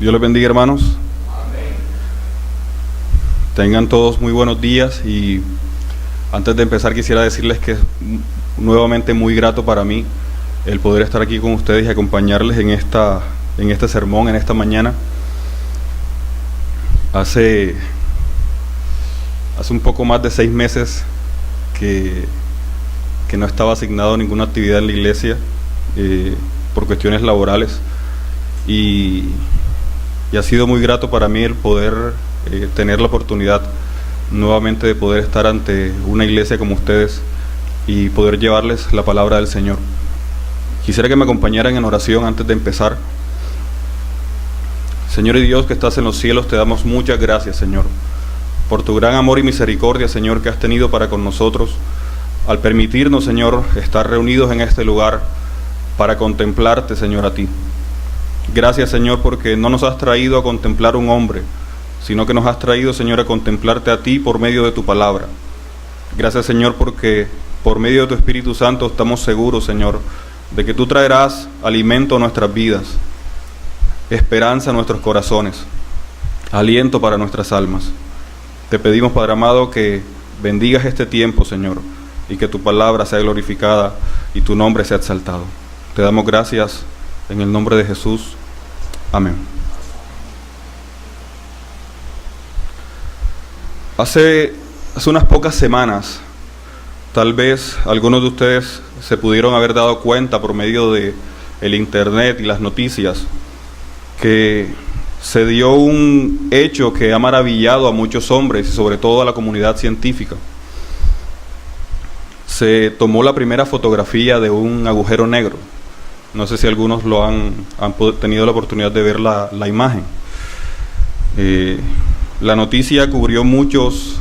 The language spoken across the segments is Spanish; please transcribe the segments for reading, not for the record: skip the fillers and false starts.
Dios les bendiga, hermanos. Amén. Tengan todos muy buenos días, y antes de empezar quisiera decirles que es nuevamente muy grato para mí el poder estar aquí con ustedes y acompañarles en este sermón, en esta mañana. Hace un poco más de 6 meses que no estaba asignado a ninguna actividad en la iglesia por cuestiones laborales, y ha sido muy grato para mí el poder tener la oportunidad nuevamente de poder estar ante una iglesia como ustedes y poder llevarles la palabra del Señor. Quisiera que me acompañaran en oración antes de empezar. Señor y Dios que estás en los cielos, te damos muchas gracias, Señor, por tu gran amor y misericordia, Señor, que has tenido para con nosotros, al permitirnos, Señor, estar reunidos en este lugar para contemplarte, Señor, a ti. Gracias, Señor, porque no nos has traído a contemplar un hombre, sino que nos has traído, Señor, a contemplarte a ti por medio de tu palabra. Gracias, Señor, porque por medio de tu Espíritu Santo estamos seguros, Señor, de que tú traerás alimento a nuestras vidas, esperanza a nuestros corazones, aliento para nuestras almas. Te pedimos, Padre amado, que bendigas este tiempo, Señor, y que tu palabra sea glorificada y tu nombre sea exaltado. Te damos gracias en el nombre de Jesús. Amén. Hace unas pocas semanas, tal vez algunos de ustedes se pudieron haber dado cuenta por medio de el internet y las noticias que se dio un hecho que ha maravillado a muchos hombres y sobre todo a la comunidad científica. Se tomó la primera fotografía de un agujero negro. No sé si algunos lo han tenido la oportunidad de ver la imagen. La noticia cubrió muchos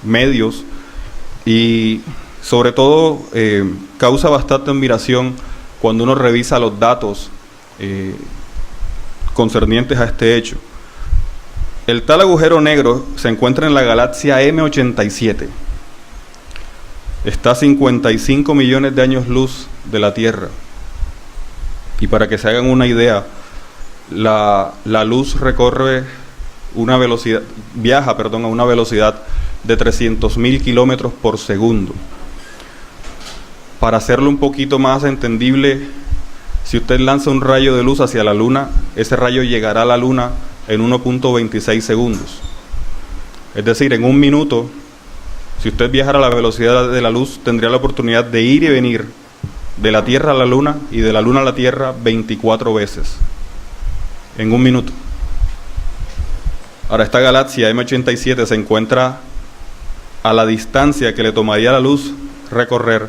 medios, y sobre todo causa bastante admiración cuando uno revisa los datos concernientes a este hecho. El tal agujero negro se encuentra en la galaxia M87. Está a 55 millones de años luz de la Tierra. Y para que se hagan una idea, la luz viaja a una velocidad de 300.000 kilómetros por segundo. Para hacerlo un poquito más entendible, si usted lanza un rayo de luz hacia la Luna, ese rayo llegará a la Luna en 1.26 segundos. Es decir, en un minuto, si usted viajara a la velocidad de la luz, tendría la oportunidad de ir y venir de la Tierra a la Luna y de la Luna a la Tierra 24 veces, en un minuto. Ahora, esta galaxia M87 se encuentra a la distancia que le tomaría a la luz recorrer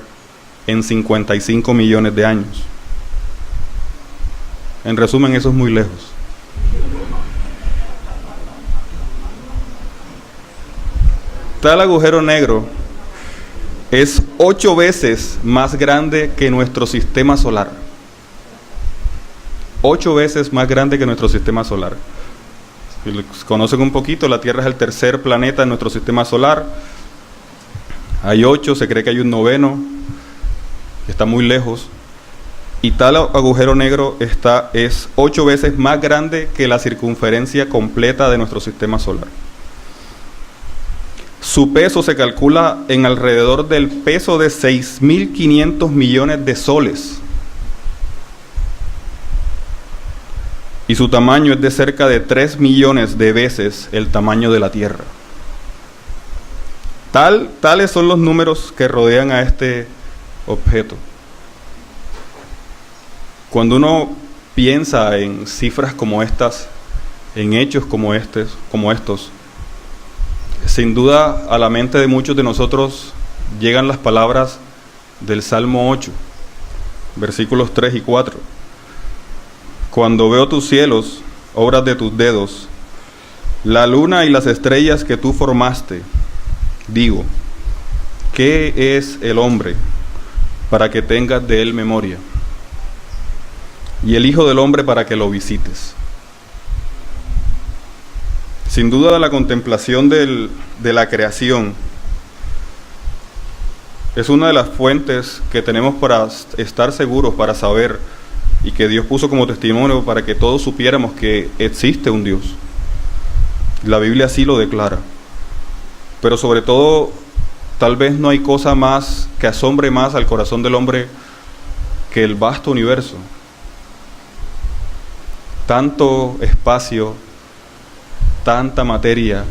en 55 millones de años. En resumen, eso es muy lejos. Tal agujero negro es 8 veces más grande que nuestro sistema solar. 8 veces más grande que nuestro sistema solar. Si lo conocen un poquito, la Tierra es el tercer planeta en nuestro sistema solar. Hay 8, se cree que hay un 9º, está muy lejos. Y tal agujero negro es 8 veces más grande que la circunferencia completa de nuestro sistema solar. Su peso se calcula en alrededor del peso de 6.500 millones de soles. Y su tamaño es de cerca de 3 millones de veces el tamaño de la Tierra. Tales son los números que rodean a este objeto. Cuando uno piensa en cifras como estas, en hechos como estos, sin duda a la mente de muchos de nosotros llegan las palabras del Salmo 8, versículos 3 y 4. Cuando veo tus cielos, obras de tus dedos, la luna y las estrellas que tú formaste, digo, ¿qué es el hombre para que tengas de él memoria? Y el Hijo del Hombre para que lo visites. Sin duda la contemplación de la creación es una de las fuentes que tenemos para estar seguros, para saber y que Dios puso como testimonio para que todos supiéramos que existe un Dios. La Biblia así lo declara. Pero sobre todo, tal vez no hay cosa más que asombre más al corazón del hombre que el vasto universo. Tanto espacio, tanta materia,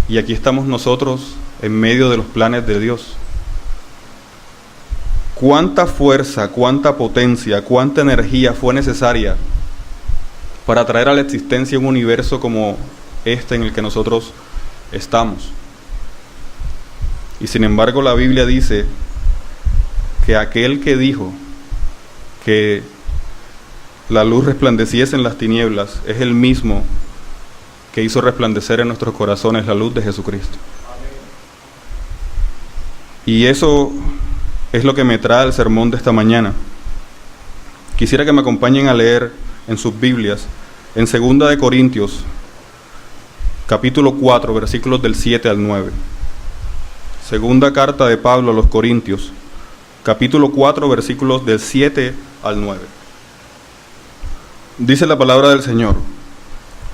y aquí estamos nosotros en medio de los planes de Dios. ¿Cuánta fuerza, cuánta potencia, cuánta energía fue necesaria para traer a la existencia un universo como este en el que nosotros estamos? Y sin embargo la Biblia dice que aquel que dijo que la luz resplandeciese en las tinieblas es el mismo que hizo resplandecer en nuestros corazones la luz de Jesucristo. Y eso es lo que me trae el sermón de esta mañana. Quisiera que me acompañen a leer en sus Biblias, en 2 de Corintios, capítulo 4, versículos del 7 al 9. Segunda carta de Pablo a los Corintios, capítulo 4, versículos del 7 al 9. Dice la palabra del Señor: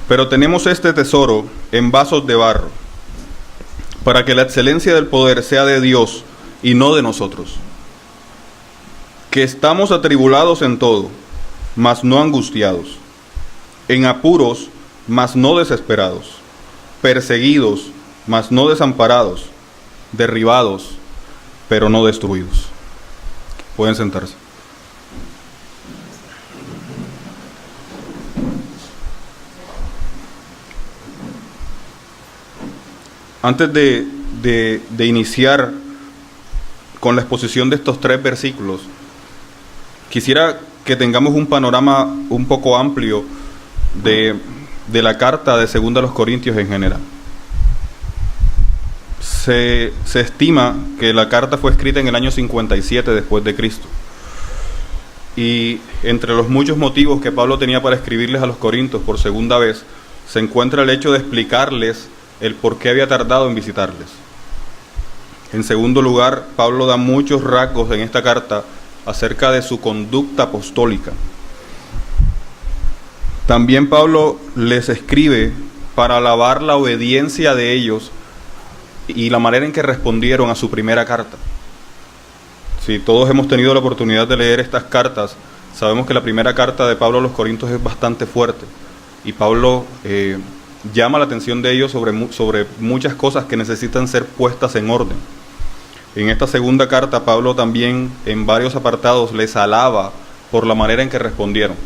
pero tenemos este tesoro en vasos de barro, para que la excelencia del poder sea de Dios y no de nosotros, que estamos atribulados en todo, mas no angustiados, en apuros, mas no desesperados, perseguidos, mas no desamparados, derribados, pero no destruidos. Pueden sentarse. Antes de iniciar con la exposición de estos 3 versículos, quisiera que tengamos un panorama un poco amplio de la carta de 2 a los Corintios en general. Se estima que la carta fue escrita en el año 57 después de Cristo. Y entre los muchos motivos que Pablo tenía para escribirles a los Corintios por segunda vez, se encuentra el hecho de explicarles el por qué había tardado en visitarles. En segundo lugar, Pablo da muchos rasgos en esta carta acerca de su conducta apostólica. También Pablo les escribe para alabar la obediencia de ellos y la manera en que respondieron a su primera carta. Si todos hemos tenido la oportunidad de leer estas cartas, sabemos que la primera carta de Pablo a los Corintios es bastante fuerte, y Pablo llama la atención de ellos sobre muchas cosas que necesitan ser puestas en orden. En esta segunda carta, Pablo también en varios apartados les alaba por la manera en que respondieron.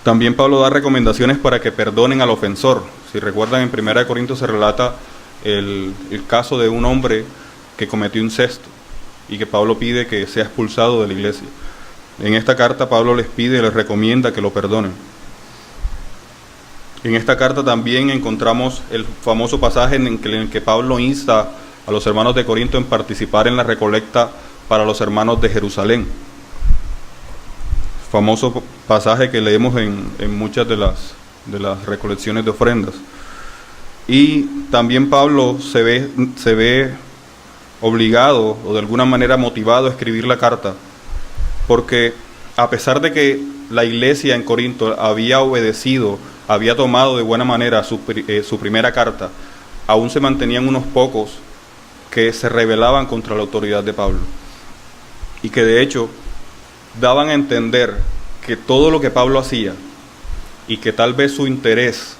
También Pablo da recomendaciones para que perdonen al ofensor. Si recuerdan, en 1 Corintios se relata el caso de un hombre que cometió incesto y que Pablo pide que sea expulsado de la iglesia. En esta carta Pablo les pide y les recomienda que lo perdonen. En esta carta también encontramos el famoso pasaje en el que Pablo insta a los hermanos de Corinto en participar en la recolecta para los hermanos de Jerusalén. Famoso pasaje que leemos en muchas de las recolecciones de ofrendas. Y también Pablo se ve obligado o de alguna manera motivado a escribir la carta, porque a pesar de que la iglesia en Corinto había obedecido, había tomado de buena manera su primera carta, aún se mantenían unos pocos que se rebelaban contra la autoridad de Pablo, y que de hecho daban a entender que todo lo que Pablo hacía, y que tal vez su interés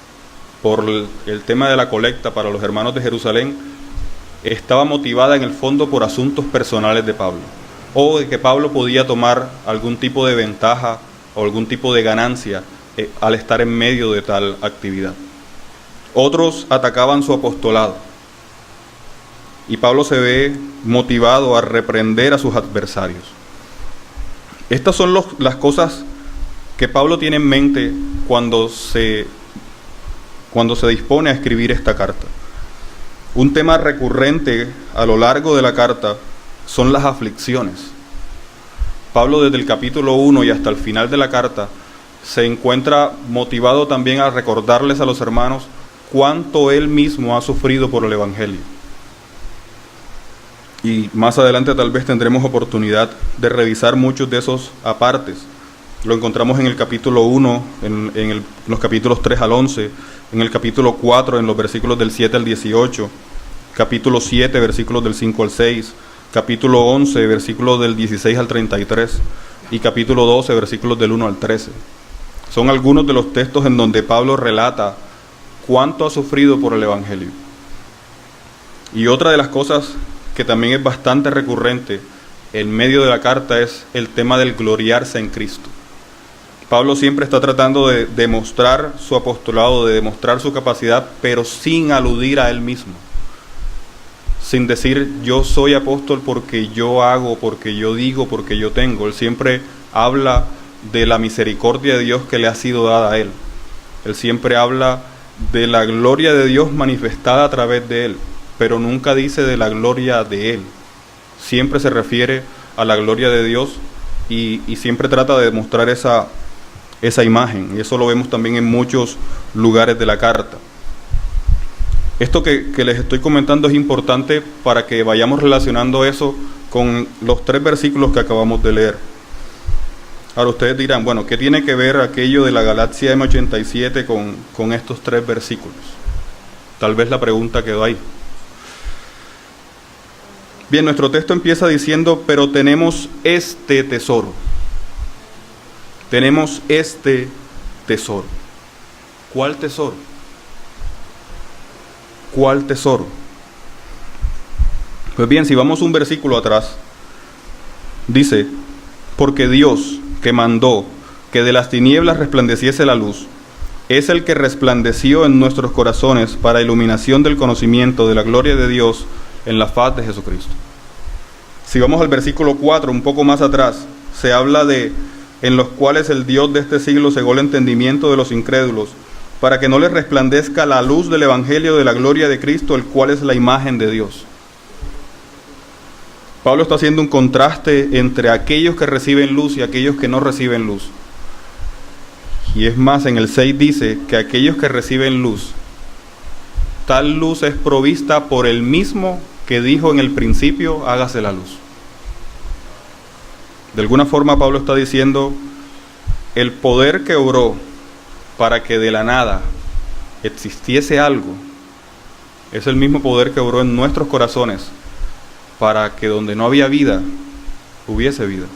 por el tema de la colecta para los hermanos de Jerusalén estaba motivada en el fondo por asuntos personales de Pablo, o de que Pablo podía tomar algún tipo de ventaja o algún tipo de ganancia al estar en medio de tal actividad. Otros atacaban su apostolado, y Pablo se ve motivado a reprender a sus adversarios. Estas son las cosas que Pablo tiene en mente cuando se dispone a escribir esta carta. Un tema recurrente a lo largo de la carta son las aflicciones. Pablo, desde el capítulo 1 y hasta el final de la carta, se encuentra motivado también a recordarles a los hermanos cuánto él mismo ha sufrido por el Evangelio. Y más adelante tal vez tendremos oportunidad de revisar muchos de esos apartes. Lo encontramos en el capítulo 1, en los capítulos 3 al 11, en el capítulo 4, en los versículos del 7 al 18, capítulo 7, versículos del 5 al 6, capítulo 11, versículos del 16 al 33, y capítulo 12, versículos del 1 al 13. Son algunos de los textos en donde Pablo relata cuánto ha sufrido por el Evangelio. Y otra de las cosas que también es bastante recurrente en medio de la carta es el tema del gloriarse en Cristo. Pablo siempre está tratando de demostrar su apostolado, de demostrar su capacidad, pero sin aludir a él mismo. Sin decir yo soy apóstol porque yo hago, porque yo digo, porque yo tengo. Él siempre habla de la misericordia de Dios que le ha sido dada a él. Él siempre habla de la gloria de Dios manifestada a través de él, pero nunca dice de la gloria de él. Siempre se refiere a la gloria de Dios y siempre trata de demostrar esa imagen. Y eso lo vemos también en muchos lugares de la carta. Esto que les estoy comentando es importante para que vayamos relacionando eso con los 3 versículos que acabamos de leer. Ahora ustedes dirán, bueno, ¿qué tiene que ver aquello de la galaxia M87 con estos 3 versículos? Tal vez la pregunta quedó ahí. Bien, nuestro texto empieza diciendo, pero tenemos este tesoro. Tenemos este tesoro. ¿Cuál tesoro? ¿Cuál tesoro? Pues bien, si vamos un versículo atrás, dice, porque Dios que mandó que de las tinieblas resplandeciese la luz, es el que resplandeció en nuestros corazones para iluminación del conocimiento de la gloria de Dios en la faz de Jesucristo. Si vamos al versículo 4, un poco más atrás, se habla de en los cuales el Dios de este siglo cegó el entendimiento de los incrédulos, para que no les resplandezca la luz del evangelio de la gloria de Cristo, el cual es la imagen de Dios. Pablo está haciendo un contraste entre aquellos que reciben luz y aquellos que no reciben luz. Y es más, en el 6 dice que aquellos que reciben luz, tal luz es provista por el mismo que dijo en el principio, hágase la luz. De alguna forma Pablo está diciendo, el poder que obró para que de la nada existiese algo, es el mismo poder que obró en nuestros corazones para que donde no había vida, hubiese vida.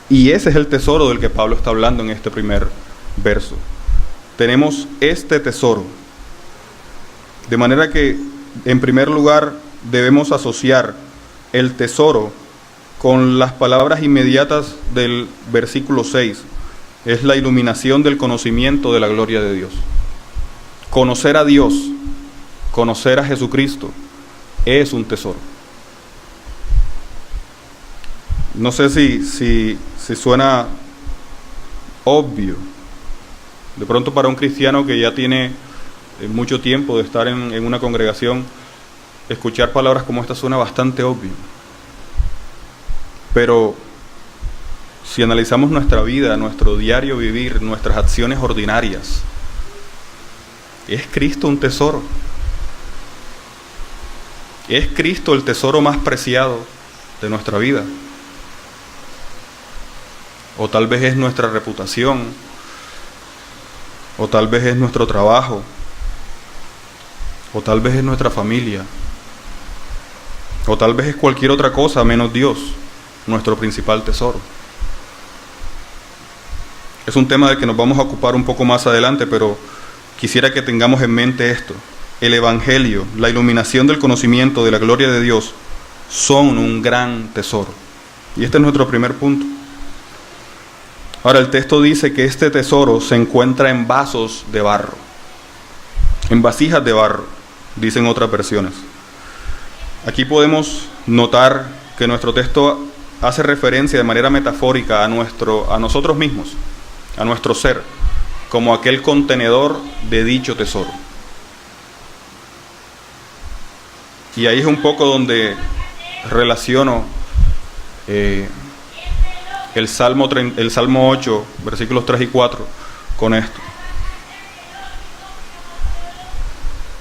Y ese es el tesoro del que Pablo está hablando en este primer verso. Tenemos este tesoro. De manera que, en primer lugar, debemos asociar el tesoro con las palabras inmediatas del versículo 6. Es la iluminación del conocimiento de la gloria de Dios. Conocer a Dios, conocer a Jesucristo, es un tesoro. No sé si suena obvio. De pronto para un cristiano que ya tiene mucho tiempo de estar en una congregación, escuchar palabras como esta suena bastante obvio. Pero si analizamos nuestra vida, nuestro diario vivir, nuestras acciones ordinarias, ¿es Cristo un tesoro? ¿Es Cristo el tesoro más preciado de nuestra vida? O tal vez es nuestra reputación, o tal vez es nuestro trabajo, o tal vez es nuestra familia, o tal vez es cualquier otra cosa menos Dios, nuestro principal tesoro. Es un tema del que nos vamos a ocupar un poco más adelante, pero quisiera que tengamos en mente esto. El Evangelio, la iluminación del conocimiento de la gloria de Dios, son un gran tesoro. Y este es nuestro primer punto. Ahora, el texto dice que este tesoro se encuentra en vasos de barro, en vasijas de barro, dicen otras versiones. Aquí podemos notar que nuestro texto hace referencia de manera metafórica a nosotros mismos, a nuestro ser, como aquel contenedor de dicho tesoro. Y ahí es un poco donde relaciono el Salmo 8, versículos 3 y 4, con esto.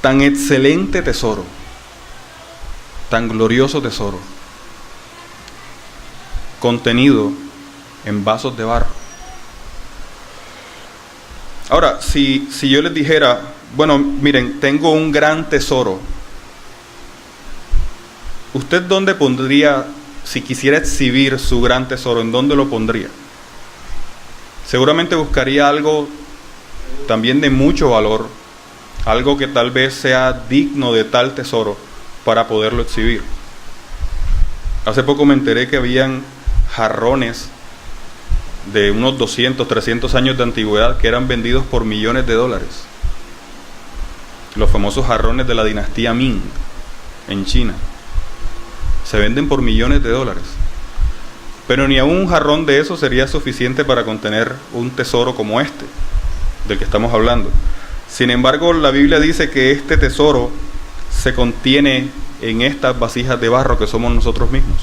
tan excelente tesoro, tan glorioso tesoro, contenido en vasos de barro. Ahora, si yo les dijera, bueno, miren, tengo un gran tesoro, ¿usted dónde pondría, si quisiera exhibir su gran tesoro, en dónde lo pondría? Seguramente buscaría algo también de mucho valor, algo que tal vez sea digno de tal tesoro para poderlo exhibir. Hace poco me enteré que habían jarrones de unos 200, 300 años de antigüedad que eran vendidos por millones de dólares. Los famosos jarrones de la dinastía Ming en China se venden por millones de dólares. Pero ni aún un jarrón de eso sería suficiente para contener un tesoro como este, del que estamos hablando. Sin embargo, la Biblia dice que este tesoro se contiene en estas vasijas de barro que somos nosotros mismos.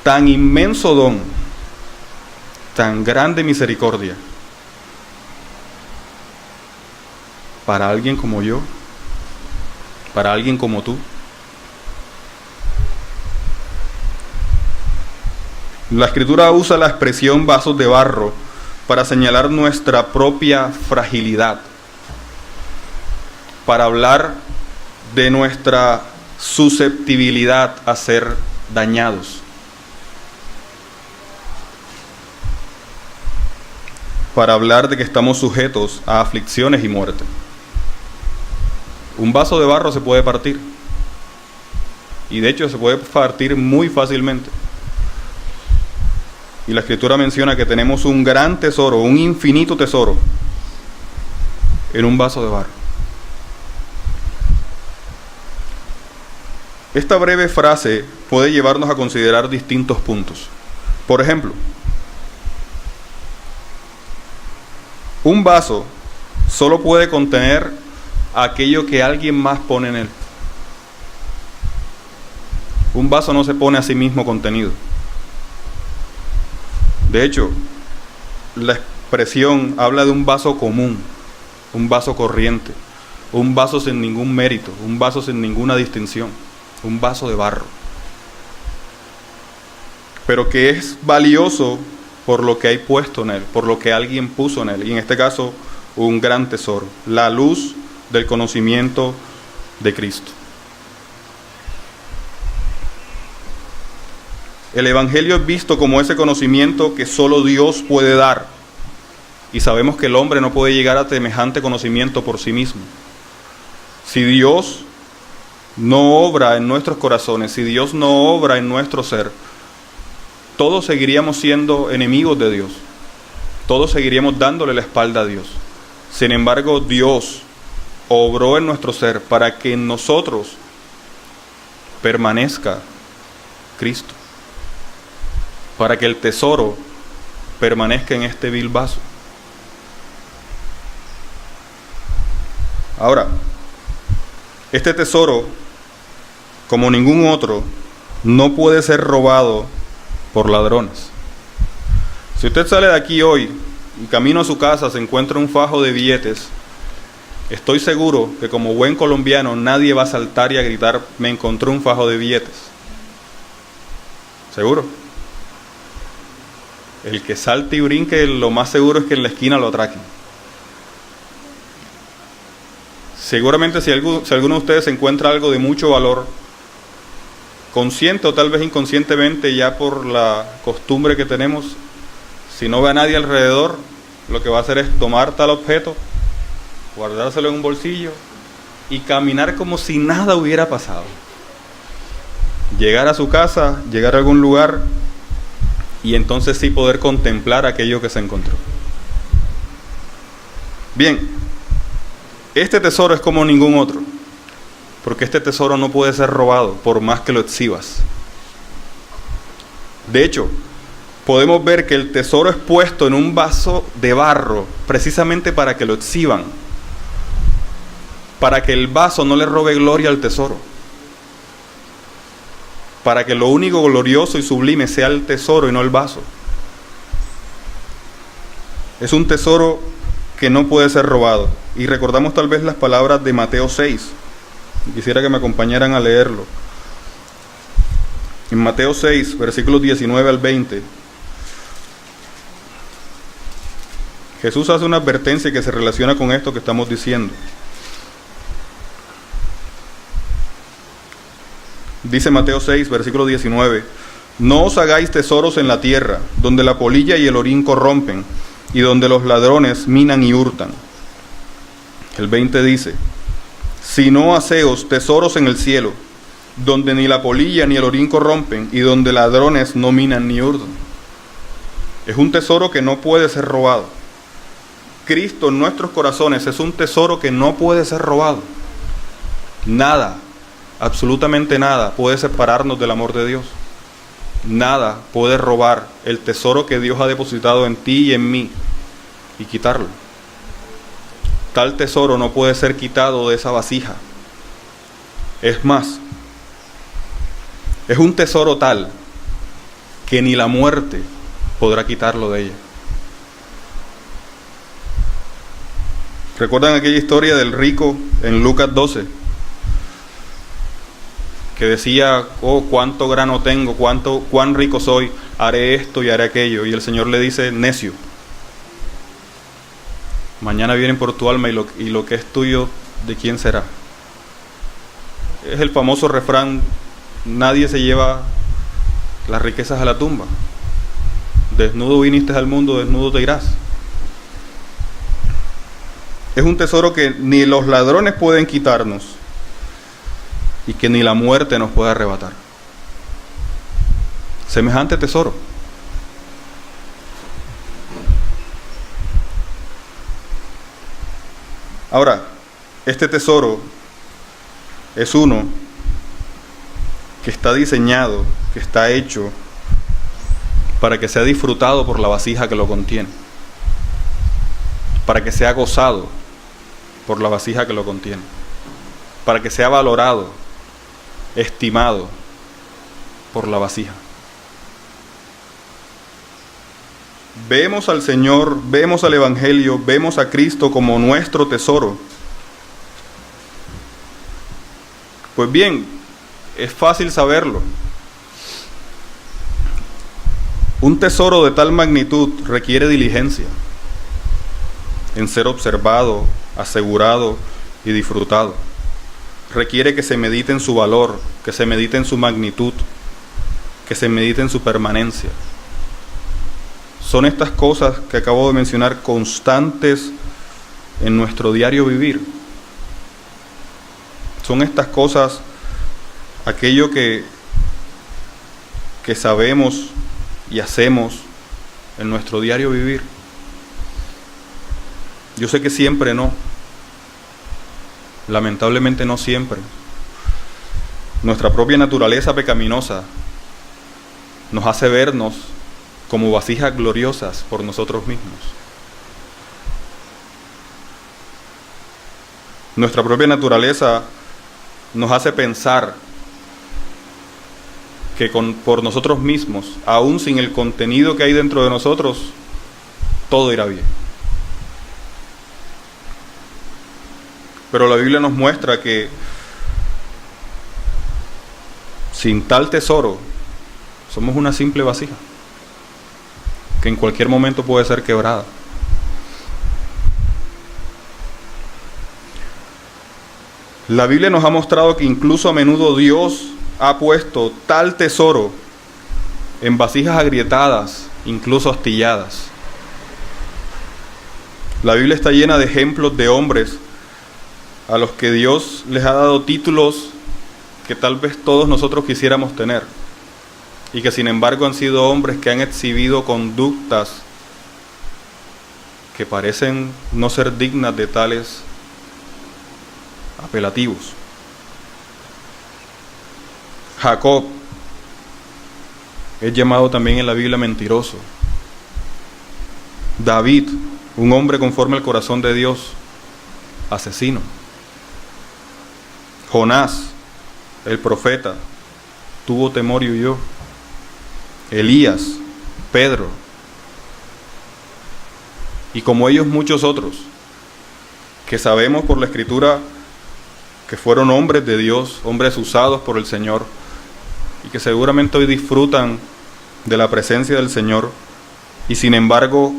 Tan inmenso don, tan grande misericordia, para alguien como yo, para alguien como tú. La Escritura usa la expresión vasos de barro para señalar nuestra propia fragilidad, para hablar de nuestra susceptibilidad a ser dañados, para hablar de que estamos sujetos a aflicciones y muerte. Un vaso de barro se puede partir, y de hecho se puede partir muy fácilmente. Y la Escritura menciona que tenemos un gran tesoro, un infinito tesoro, en un vaso de barro. Esta breve frase puede llevarnos a considerar distintos puntos. Por ejemplo, un vaso solo puede contener aquello que alguien más pone en él. Un vaso no se pone a sí mismo contenido. De hecho, la expresión habla de un vaso común, un vaso corriente, un vaso sin ningún mérito, un vaso sin ninguna distinción, un vaso de barro. Pero que es valioso por lo que hay puesto en él, por lo que alguien puso en él, y en este caso un gran tesoro, la luz del conocimiento de Cristo. El Evangelio es visto como ese conocimiento que solo Dios puede dar, y sabemos que el hombre no puede llegar a semejante conocimiento por sí mismo. Si Dios no obra en nuestros corazones, si Dios no obra en nuestro ser, todos seguiríamos siendo enemigos de Dios, todos seguiríamos dándole la espalda a Dios. Sin embargo, Dios obró en nuestro ser para que en nosotros permanezca Cristo, para que el tesoro permanezca en este vil vaso. Ahora, este tesoro, como ningún otro, no puede ser robado por ladrones. Si usted sale de aquí hoy y camino a su casa se encuentra un fajo de billetes, estoy seguro que como buen colombiano nadie va a saltar y a gritar: me encontré un fajo de billetes. ¿Seguro? El que salte y brinque, lo más seguro es que en la esquina lo atraquen. Seguramente si alguno de ustedes encuentra algo de mucho valor, consciente o tal vez inconscientemente, ya por la costumbre que tenemos, si no ve a nadie alrededor, lo que va a hacer es tomar tal objeto, guardárselo en un bolsillo y caminar como si nada hubiera pasado. Llegar a su casa, llegar a algún lugar y entonces sí poder contemplar aquello que se encontró. Bien, este tesoro es como ningún otro, porque este tesoro no puede ser robado por más que lo exhibas. De hecho, podemos ver que el tesoro es puesto en un vaso de barro precisamente para que lo exhiban, para que el vaso no le robe gloria al tesoro, para que lo único glorioso y sublime sea el tesoro y no el vaso. Es un tesoro que no puede ser robado. Y recordamos tal vez las palabras de Mateo 6. Quisiera que me acompañaran a leerlo. En Mateo 6, versículos 19 al 20, Jesús hace una advertencia que se relaciona con esto que estamos diciendo. Dice Mateo 6, versículo 19: no os hagáis tesoros en la tierra, donde la polilla y el orín corrompen, y donde los ladrones minan y hurtan. El 20 dice: sino haceos tesoros en el cielo, donde ni la polilla ni el orín corrompen, y donde ladrones no minan ni hurtan. Es un tesoro que no puede ser robado. Cristo en nuestros corazones es un tesoro que no puede ser robado. Nada, absolutamente nada, puede separarnos del amor de Dios. Nada puede robar el tesoro que Dios ha depositado en ti y en mí y quitarlo. Tal tesoro no puede ser quitado de esa vasija. Es más, es un tesoro tal que ni la muerte podrá quitarlo de ella. ¿Recuerdan aquella historia del rico en Lucas 12? Que decía: oh, cuánto grano tengo, cuán rico soy, haré esto y haré aquello. Y el Señor le dice: necio, mañana vienen por tu alma y lo que es tuyo, ¿de quién será? Es el famoso refrán: nadie se lleva las riquezas a la tumba. Desnudo viniste al mundo, desnudo te irás. Es un tesoro que ni los ladrones pueden quitarnos y que ni la muerte nos puede arrebatar. Semejante tesoro. Ahora, este tesoro es uno que está diseñado, que está hecho para que sea disfrutado por la vasija que lo contiene, para que sea gozado por la vasija que lo contiene, para que sea valorado, estimado por la vasija. Vemos al Señor, vemos al Evangelio, vemos a Cristo como nuestro tesoro. Pues bien, es fácil saberlo. Un tesoro de tal magnitud requiere diligencia en ser observado, asegurado y disfrutado. Requiere que se medite en su valor, que se medite en su magnitud, que se medite en su permanencia. Son estas cosas que acabo de mencionar constantes en nuestro diario vivir. Son estas cosas, aquello que sabemos y hacemos en nuestro diario vivir. Yo sé que siempre no. Lamentablemente no siempre. Nuestra propia naturaleza pecaminosa nos hace vernos como vasijas gloriosas por nosotros mismos. Nuestra propia naturaleza nos hace pensar que por nosotros mismos, aún sin el contenido que hay dentro de nosotros, todo irá bien. Pero la Biblia nos muestra que sin tal tesoro somos una simple vasija que en cualquier momento puede ser quebrada. La Biblia nos ha mostrado que incluso a menudo Dios ha puesto tal tesoro en vasijas agrietadas, incluso astilladas. La Biblia está llena de ejemplos de hombres a los que Dios les ha dado títulos que tal vez todos nosotros quisiéramos tener, y que sin embargo han sido hombres que han exhibido conductas que parecen no ser dignas de tales apelativos. Jacob es llamado también en la Biblia mentiroso. David, un hombre conforme al corazón de Dios, asesino. Jonás, el profeta, tuvo temor y huyó. Elías, Pedro, Y como ellos muchos otros, que sabemos por la Escritura que fueron hombres de Dios, hombres usados por el Señor, y que seguramente hoy disfrutan de la presencia del Señor, y sin embargo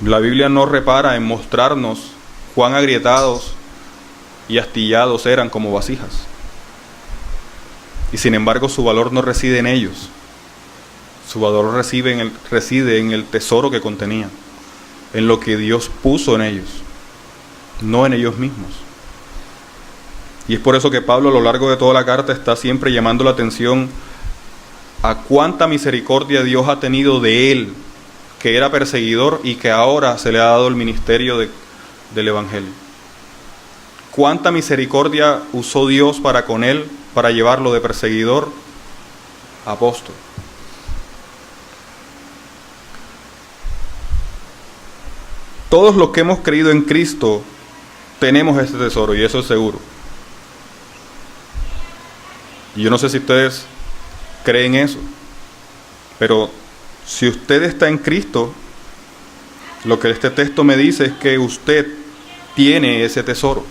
la Biblia no repara en mostrarnos cuán agrietados y astillados eran como vasijas. Y sin embargo su valor no reside en ellos, su valor reside en el tesoro que contenían, en lo que Dios puso en ellos, no en ellos mismos. Y es por eso que Pablo a lo largo de toda la carta está siempre llamando la atención a cuánta misericordia Dios ha tenido de él, que era perseguidor y que ahora se le ha dado el ministerio del Evangelio. Cuánta misericordia usó Dios para con él, para llevarlo de perseguidor a apóstol. Todos los que hemos creído en Cristo tenemos este tesoro, y eso es seguro. Y yo no sé si ustedes creen eso, pero si usted está en Cristo, lo que este texto me dice es que usted tiene ese tesoro.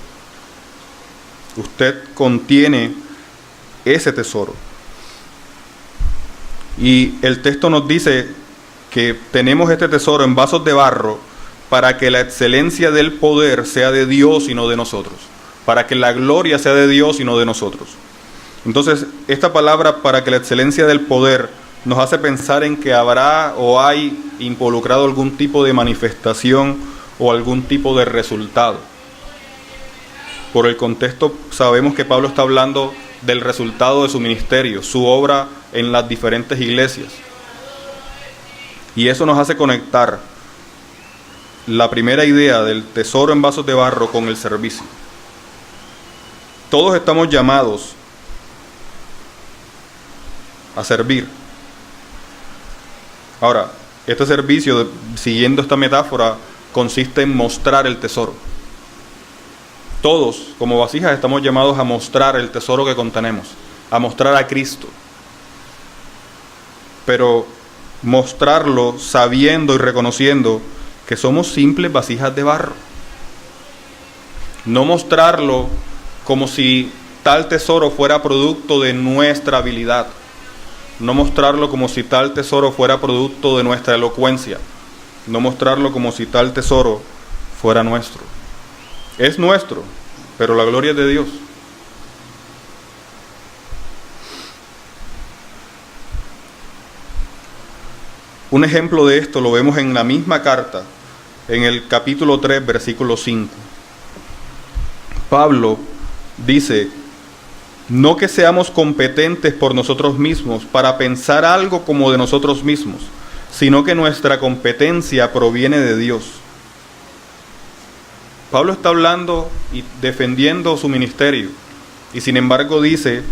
Usted contiene ese tesoro. Y el texto nos dice que tenemos este tesoro en vasos de barro para que la excelencia del poder sea de Dios y no de nosotros, para que la gloria sea de Dios y no de nosotros. Entonces, esta palabra para que la excelencia del poder nos hace pensar en que habrá o hay involucrado algún tipo de manifestación o algún tipo de resultado. Por el contexto sabemos que Pablo está hablando del resultado de su ministerio, su obra en las diferentes iglesias. Y eso nos hace conectar la primera idea del tesoro en vasos de barro con el servicio. Todos estamos llamados a servir. Ahora, este servicio, siguiendo esta metáfora, consiste en mostrar el tesoro. Todos, como vasijas, estamos llamados a mostrar el tesoro que contenemos, a mostrar a Cristo. Pero mostrarlo sabiendo y reconociendo que somos simples vasijas de barro. No mostrarlo como si tal tesoro fuera producto de nuestra habilidad. No mostrarlo como si tal tesoro fuera producto de nuestra elocuencia. No mostrarlo como si tal tesoro fuera nuestro. Es nuestro, pero la gloria es de Dios. Un ejemplo de esto lo vemos en la misma carta, en el capítulo 3, versículo 5. Pablo dice: no que seamos competentes por nosotros mismos para pensar algo como de nosotros mismos, sino que nuestra competencia proviene de Dios. Pablo está hablando y defendiendo su ministerio, y sin embargo dice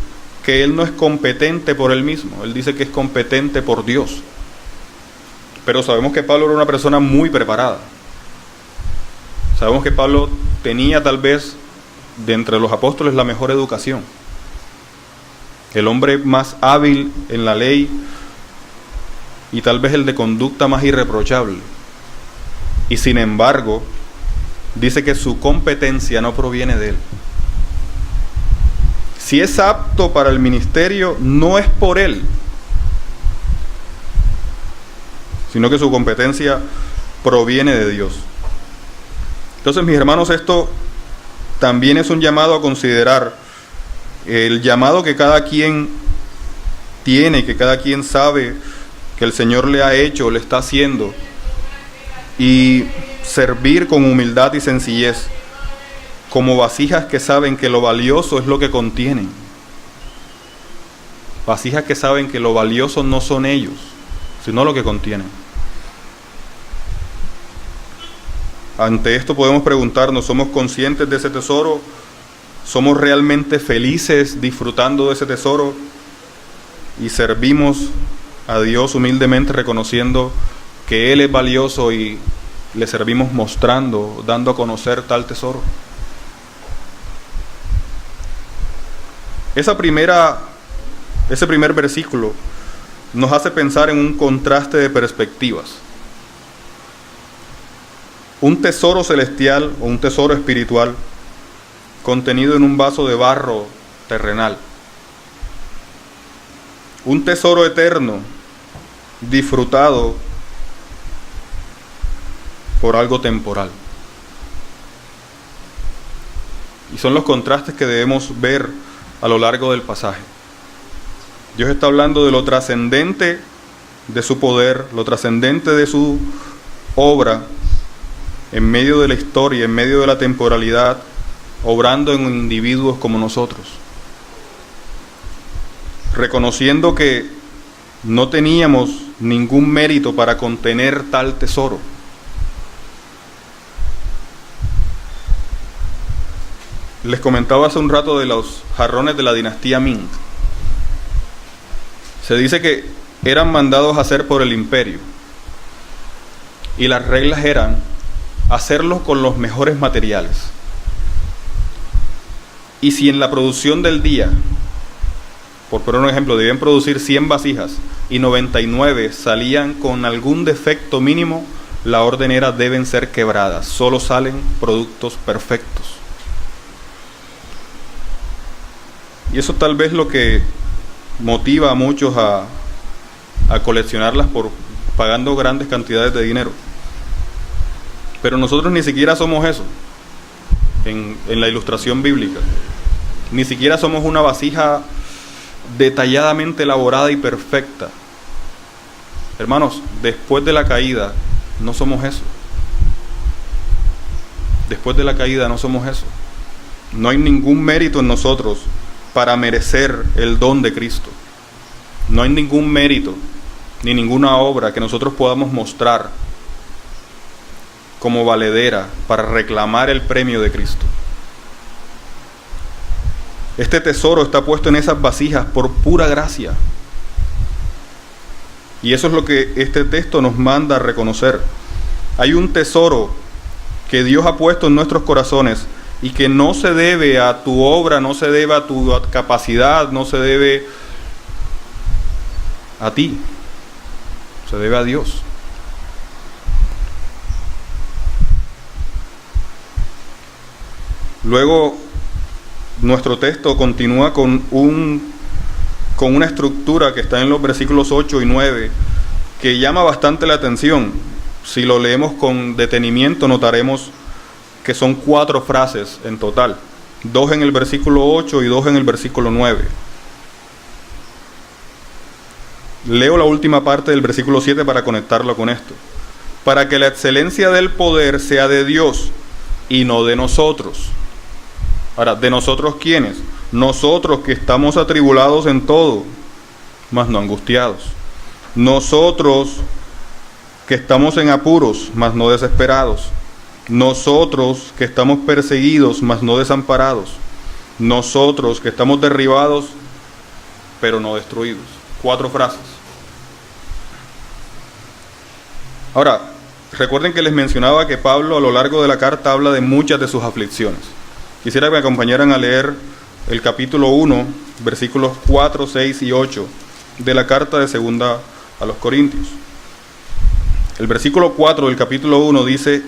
que él no es competente por él mismo, él dice que es competente por Dios. Pero sabemos que Pablo era una persona muy preparada. Sabemos que Pablo tenía tal vez de entre los apóstoles la mejor educación. El hombre más hábil en la ley y tal vez el de conducta más irreprochable. Y sin embargo, dice que su competencia no proviene de él. Si es apto para el ministerio, no es por él, sino que su competencia proviene de Dios. Entonces, mis hermanos, esto también es un llamado a considerar. El llamado que cada quien tiene, que cada quien sabe que el Señor le ha hecho, le está haciendo, y servir con humildad y sencillez, como vasijas que saben que lo valioso es lo que contienen. Vasijas que saben que lo valioso no son ellos, sino lo que contienen. Ante esto podemos preguntarnos: ¿somos conscientes de ese tesoro? ¿Somos realmente felices disfrutando de ese tesoro? Y servimos a Dios humildemente, reconociendo que Él es valioso, y le servimos mostrando, dando a conocer tal tesoro. Ese primer versículo nos hace pensar en un contraste de perspectivas. un tesoro celestial o un tesoro espiritual contenido en un vaso de barro terrenal. Un tesoro eterno disfrutado por algo temporal. Y son los contrastes que debemos ver a lo largo del pasaje. Dios está hablando de lo trascendente de su poder, lo trascendente de su obra en medio de la historia, en medio de la temporalidad, obrando en individuos como nosotros. Reconociendo que no teníamos ningún mérito para contener tal tesoro. Les comentaba hace un rato de los jarrones de la dinastía Ming. Se dice que eran mandados a hacer por el imperio. Y las reglas eran hacerlos con los mejores materiales. Y si en la producción del día, por poner un ejemplo, debían producir 100 vasijas y 99 salían con algún defecto mínimo, la orden era: deben ser quebradas. Solo salen productos perfectos. Y eso tal vez lo que motiva a muchos a coleccionarlas pagando grandes cantidades de dinero. Pero nosotros ni siquiera somos eso en la ilustración bíblica. Ni siquiera somos una vasija detalladamente elaborada y perfecta. Hermanos, después de la caída no somos eso. Después de la caída no somos eso. No hay ningún mérito en nosotros para merecer el don de Cristo. No hay ningún mérito ni ninguna obra que nosotros podamos mostrar como valedera para reclamar el premio de Cristo. Este tesoro está puesto en esas vasijas por pura gracia. Y eso es lo que este texto nos manda a reconocer. Hay un tesoro que Dios ha puesto en nuestros corazones y que no se debe a tu obra, no se debe a tu capacidad, no se debe a ti, se debe a Dios. Luego, nuestro texto continúa con una estructura que está en los versículos 8 y 9, que llama bastante la atención. Si lo leemos con detenimiento, notaremos que son 4 frases en total, 2 en el versículo 8 y 2 en el versículo 9. Leo la última parte del versículo 7 para conectarlo con esto. Para que la excelencia del poder sea de Dios y no de nosotros. Ahora, ¿de nosotros quiénes? Nosotros que estamos atribulados en todo, mas no angustiados. Nosotros que estamos en apuros, mas no desesperados. Nosotros que estamos perseguidos, mas no desamparados. Nosotros que estamos derribados, pero no destruidos. 4 frases. Ahora, recuerden que les mencionaba que Pablo a lo largo de la carta habla de muchas de sus aflicciones. Quisiera que me acompañaran a leer el capítulo 1, versículos 4, 6 y 8 de la carta de segunda a los Corintios. El versículo 4 del capítulo 1 dice: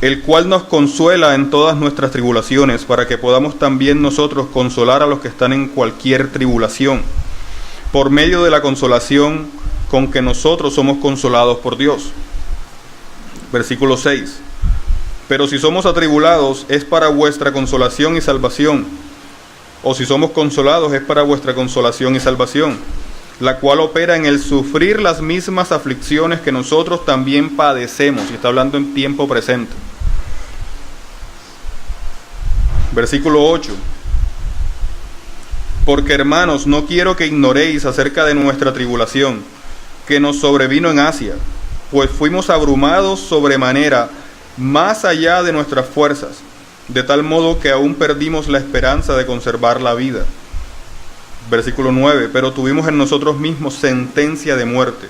el cual nos consuela en todas nuestras tribulaciones, para que podamos también nosotros consolar a los que están en cualquier tribulación, por medio de la consolación con que nosotros somos consolados por Dios. Versículo 6. Pero si somos atribulados, es para vuestra consolación y salvación. O si somos consolados, es para vuestra consolación y salvación, la cual opera en el sufrir las mismas aflicciones que nosotros también padecemos. Y está hablando en tiempo presente. Versículo 8. Porque, hermanos, no quiero que ignoréis acerca de nuestra tribulación, que nos sobrevino en Asia, pues fuimos abrumados sobremanera, más allá de nuestras fuerzas, de tal modo que aún perdimos la esperanza de conservar la vida. Versículo 9. Pero tuvimos en nosotros mismos sentencia de muerte,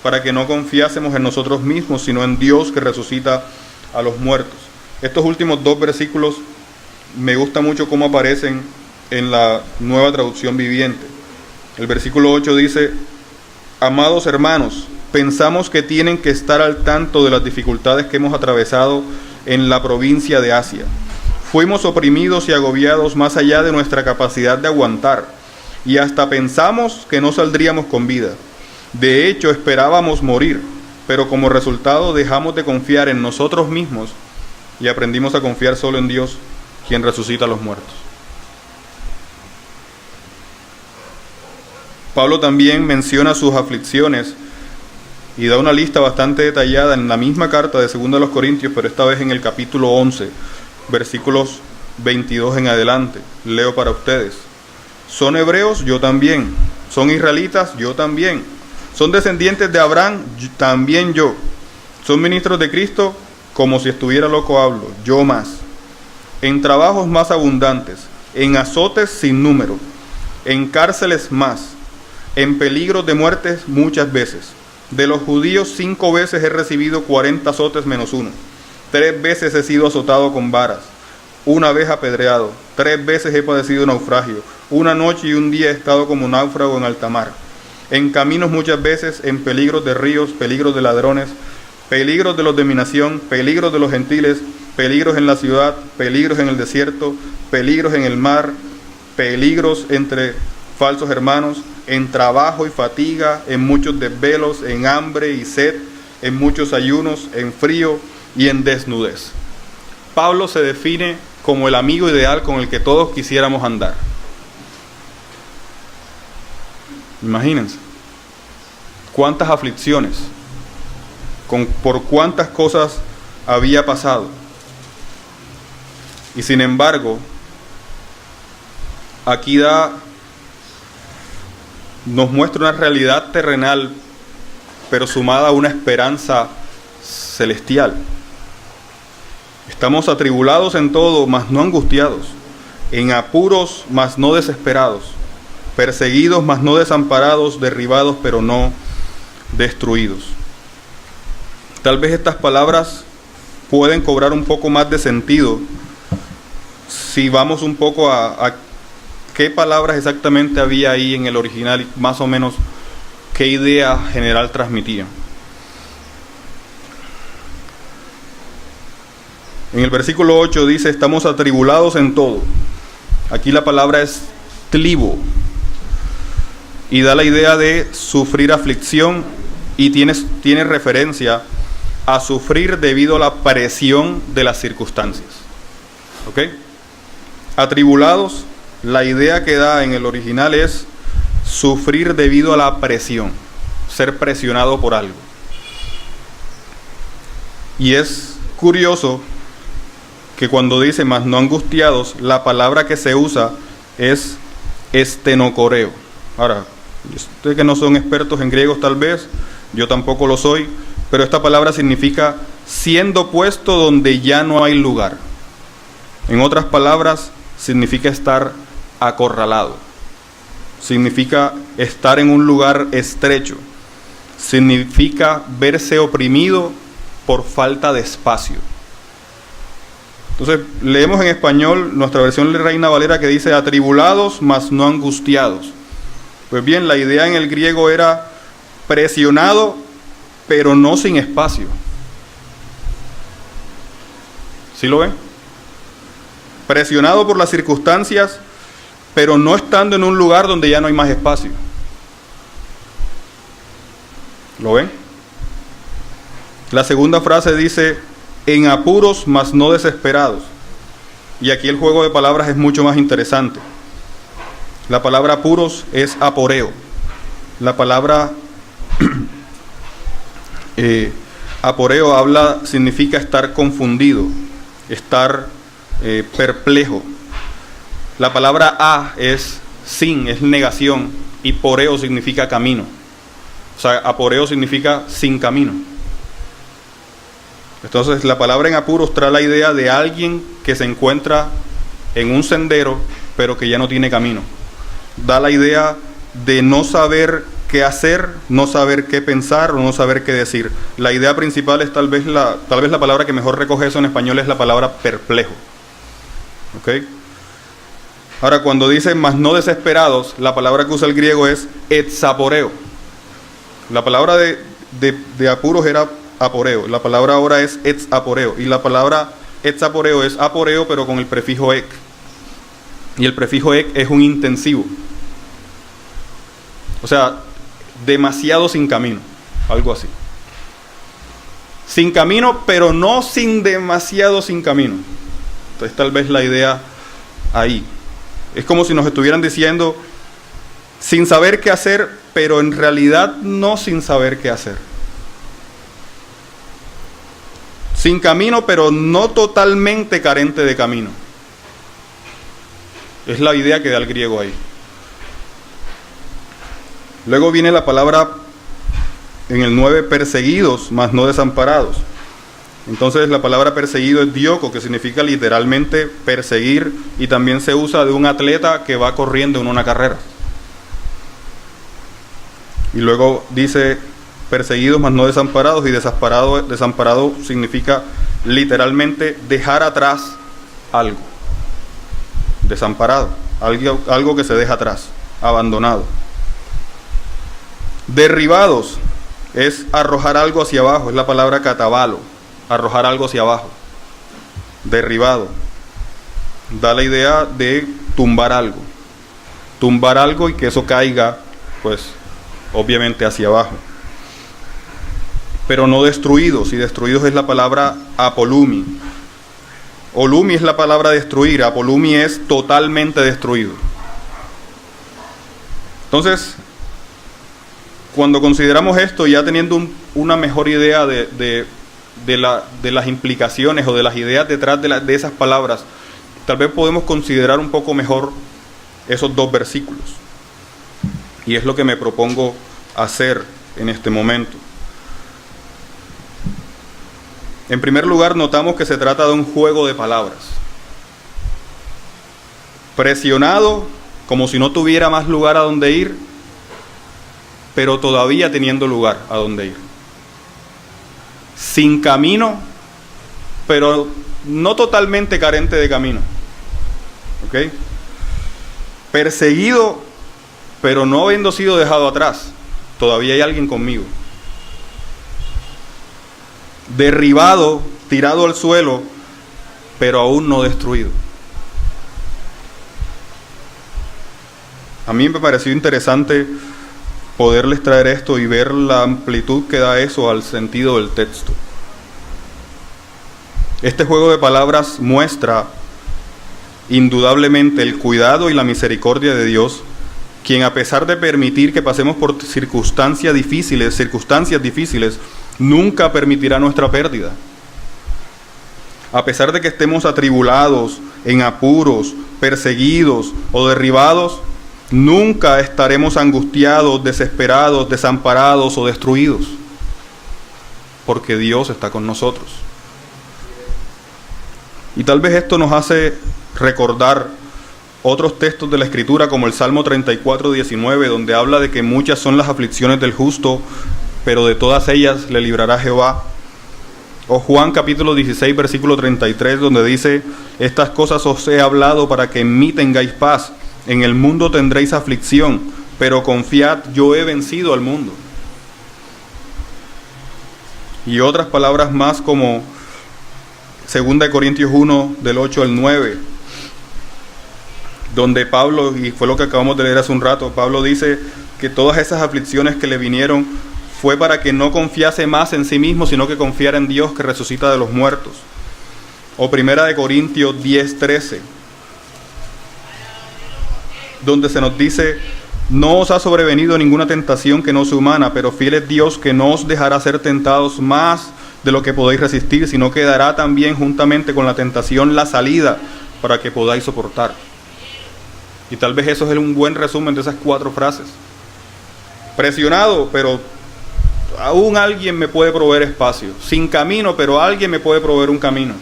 para que no confiásemos en nosotros mismos, sino en Dios que resucita a los muertos. Estos últimos 2 versículos me gusta mucho cómo aparecen en la Nueva Traducción Viviente. El versículo 8 dice: amados hermanos, pensamos que tienen que estar al tanto de las dificultades que hemos atravesado en la provincia de Asia. Fuimos oprimidos y agobiados más allá de nuestra capacidad de aguantar, y hasta pensamos que no saldríamos con vida. De hecho, esperábamos morir, pero como resultado dejamos de confiar en nosotros mismos y aprendimos a confiar solo en Dios, quien resucita a los muertos. Pablo también menciona sus aflicciones y da una lista bastante detallada en la misma carta de 2 Corintios, pero esta vez en el capítulo 11, versículos 22 en adelante. Leo para ustedes. ¿Son hebreos? Yo también. ¿Son israelitas? Yo también. ¿Son descendientes de Abraham? También yo. ¿Son ministros de Cristo? Como si estuviera loco hablo, yo más. En trabajos más abundantes, en azotes sin número, en cárceles más, en peligros de muerte muchas veces. De los judíos 5 veces he recibido 40 azotes menos 1. 3 veces he sido azotado con varas, 1 vez apedreado, 3 veces he padecido naufragio, 1 noche y 1 día he estado como náufrago en alta mar. En caminos muchas veces, en peligros de ríos, peligros de ladrones, peligros de los de mi nación, peligros de los gentiles, peligros en la ciudad, peligros en el desierto, peligros en el mar, peligros entre falsos hermanos, en trabajo y fatiga, en muchos desvelos, en hambre y sed, en muchos ayunos, en frío y en desnudez. Pablo se define como el amigo ideal con el que todos quisiéramos andar. Imagínense cuántas aflicciones, por cuántas cosas había pasado. Y sin embargo, aquí nos muestra una realidad terrenal, pero sumada a una esperanza celestial. Estamos atribulados en todo, mas no angustiados, en apuros, mas no desesperados, perseguidos, mas no desamparados, derribados, pero no destruidos. Tal vez estas palabras pueden cobrar un poco más de sentido si vamos un poco a qué palabras exactamente había ahí en el original y más o menos qué idea general transmitía. En el versículo 8 dice, estamos atribulados en todo. Aquí la palabra es tlibo y da la idea de sufrir aflicción y tiene referencia a sufrir debido a la presión de las circunstancias. ¿Ok? Atribulados, la idea que da en el original es sufrir debido a la presión, ser presionado por algo. Y es curioso que cuando dice mas no angustiados, la palabra que se usa es estenocoreo. Ahora, ustedes que no son expertos en griegos tal vez, yo tampoco lo soy, pero esta palabra significa siendo puesto donde ya no hay lugar. En otras palabras, significa estar acorralado, significa estar en un lugar estrecho, significa verse oprimido por falta de espacio. Entonces, leemos en español nuestra versión de Reina Valera que dice atribulados, mas no angustiados. Pues bien, la idea en el griego era presionado, pero no sin espacio. ¿Sí lo ven? Presionado por las circunstancias, pero no estando en un lugar donde ya no hay más espacio. ¿Lo ven? La segunda frase dice, en apuros, mas no desesperados. Y aquí el juego de palabras es mucho más interesante. La palabra apuros es aporeo. La palabra aporeo significa estar confundido, estar perplejo. La palabra a es sin, es negación, y poreo significa camino. O sea, aporeo significa sin camino. Entonces la palabra en apuros trae la idea de alguien que se encuentra en un sendero pero que ya no tiene camino. Da la idea de no saber qué hacer, no saber qué pensar o no saber qué decir. La idea principal es tal vez la palabra que mejor recoge eso en español es la palabra perplejo. ¿Ok? Ahora, cuando dice mas no desesperados, la palabra que usa el griego es etsaporeo. La palabra de apuros era aporeo. La palabra ahora es etzaporeo. Y la palabra etzaporeo es aporeo, pero con el prefijo ek. Y el prefijo ek es un intensivo. O sea, demasiado sin camino. Algo así. Sin camino, pero no sin demasiado sin camino. Entonces tal vez la idea ahí. Es como si nos estuvieran diciendo, sin saber qué hacer, pero en realidad no sin saber qué hacer. Sin camino, pero no totalmente carente de camino. Es la idea que da el griego ahí. Luego viene la palabra en el 9, perseguidos, mas no desamparados. Entonces la palabra perseguido es dioko, que significa literalmente perseguir, y también se usa de un atleta que va corriendo en una carrera. Y luego dice perseguidos mas no desamparados, y desamparado significa literalmente dejar atrás algo. Desamparado, algo que se deja atrás, abandonado. Derribados es arrojar algo hacia abajo, es la palabra catabalo, arrojar algo hacia abajo. Derribado da la idea de tumbar algo y que eso caiga, pues obviamente hacia abajo. Pero no destruidos, y destruidos es la palabra apolumi. Olumi es la palabra destruir, apolumi es totalmente destruido. Entonces, cuando consideramos esto, ya teniendo una mejor idea de las implicaciones o de las ideas detrás de esas palabras, tal vez podemos considerar un poco mejor esos dos versículos. Y es lo que me propongo hacer en este momento. En primer lugar, notamos que se trata de un juego de palabras. Presionado, como si no tuviera más lugar a donde ir, pero todavía teniendo lugar a donde ir. Sin camino, pero no totalmente carente de camino. ¿Ok? Perseguido, pero no habiendo sido dejado atrás. Todavía hay alguien conmigo. Derribado, tirado al suelo, pero aún no destruido. A mí me pareció interesante poderles traer esto y ver la amplitud que da eso al sentido del texto. Este juego de palabras muestra indudablemente el cuidado y la misericordia de Dios, quien a pesar de permitir que pasemos por circunstancias difíciles, nunca permitirá nuestra pérdida. A pesar de que estemos atribulados, en apuros, perseguidos o derribados, nunca estaremos angustiados, desesperados, desamparados o destruidos, porque Dios está con nosotros. Y tal vez esto nos hace recordar otros textos de la Escritura, como el Salmo 34:19, donde habla de que muchas son las aflicciones del justo, pero de todas ellas le librará Jehová. O Juan capítulo 16, versículo 33, donde dice: estas cosas os he hablado para que en mí tengáis paz. En el mundo tendréis aflicción, pero confiad, yo he vencido al mundo. Y otras palabras más, como 2 Corintios 1, del 8 al 9, donde Pablo, y fue lo que acabamos de leer hace un rato, Pablo dice que todas esas aflicciones que le vinieron fue para que no confiase más en sí mismo, sino que confiara en Dios que resucita de los muertos. O 1 Corintios 10, 13, donde se nos dice: no os ha sobrevenido ninguna tentación que no sea humana, pero fiel es Dios, que no os dejará ser tentados más de lo que podéis resistir, sino que dará también juntamente con la tentación la salida para que podáis soportar. Y tal vez eso es un buen resumen de esas 4 frases. Presionado, pero aún alguien me puede proveer espacio. Sin camino, pero alguien me puede proveer un camino.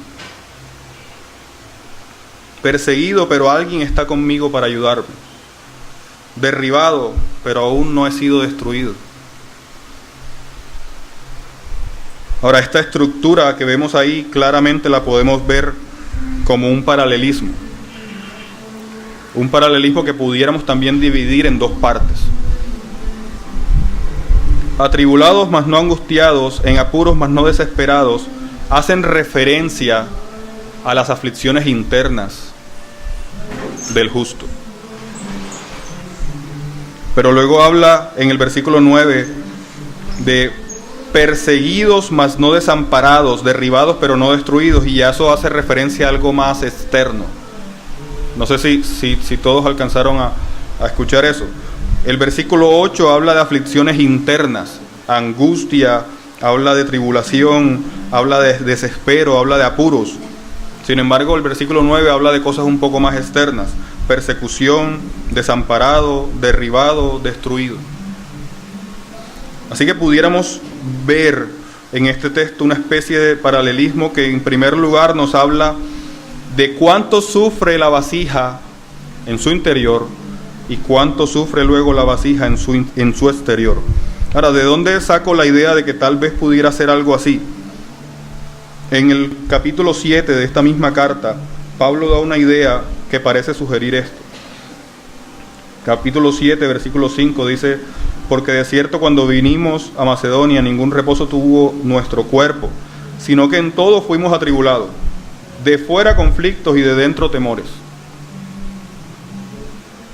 Perseguido, pero alguien está conmigo para ayudarme. Derribado, pero aún no he sido destruido. Ahora, esta estructura que vemos ahí claramente la podemos ver como un paralelismo. Un paralelismo que pudiéramos también dividir en 2 partes. atribulados mas no angustiados, en apuros mas no desesperados, hacen referencia a las aflicciones internas del justo. Pero luego habla en el versículo 9 de perseguidos mas no desamparados, derribados pero no destruidos, y ya eso hace referencia a algo más externo. No sé si todos alcanzaron a escuchar eso. El versículo 8 habla de aflicciones internas, angustia, habla de tribulación, habla de desespero, habla de apuros. Sin embargo, el versículo 9 habla de cosas un poco más externas: persecución, desamparado, derribado, destruido. Así que pudiéramos ver en este texto una especie de paralelismo que en primer lugar nos habla de cuánto sufre la vasija en su interior y cuánto sufre luego la vasija en su exterior. Ahora, ¿de dónde saco la idea de que tal vez pudiera ser algo así? En el capítulo 7 de esta misma carta, Pablo da una idea que parece sugerir esto. Capítulo 7, versículo 5 dice: porque de cierto cuando vinimos a Macedonia ningún reposo tuvo nuestro cuerpo, sino que en todo fuimos atribulados, de fuera conflictos y de dentro temores.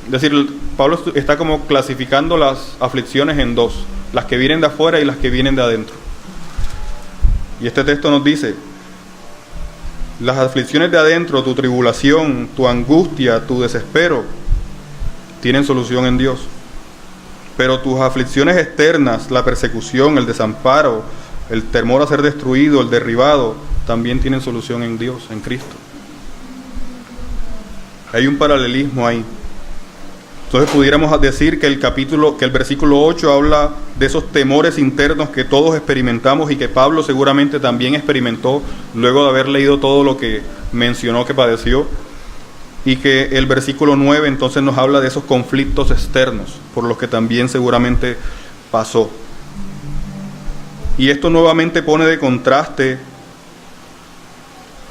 Es decir, Pablo está como clasificando las aflicciones en dos: las que vienen de afuera y las que vienen de adentro. Y este texto nos dice: las aflicciones de adentro, tu tribulación, tu angustia, tu desespero, tienen solución en Dios. Pero tus aflicciones externas, la persecución, el desamparo, el temor a ser destruido, el derribado, también tienen solución en Dios, en Cristo. Hay un paralelismo ahí. Entonces pudiéramos decir que el versículo 8 habla de esos temores internos que todos experimentamos y que Pablo seguramente también experimentó luego de haber leído todo lo que mencionó que padeció. Y que el versículo 9 entonces nos habla de esos conflictos externos por los que también seguramente pasó. Y esto nuevamente pone de contraste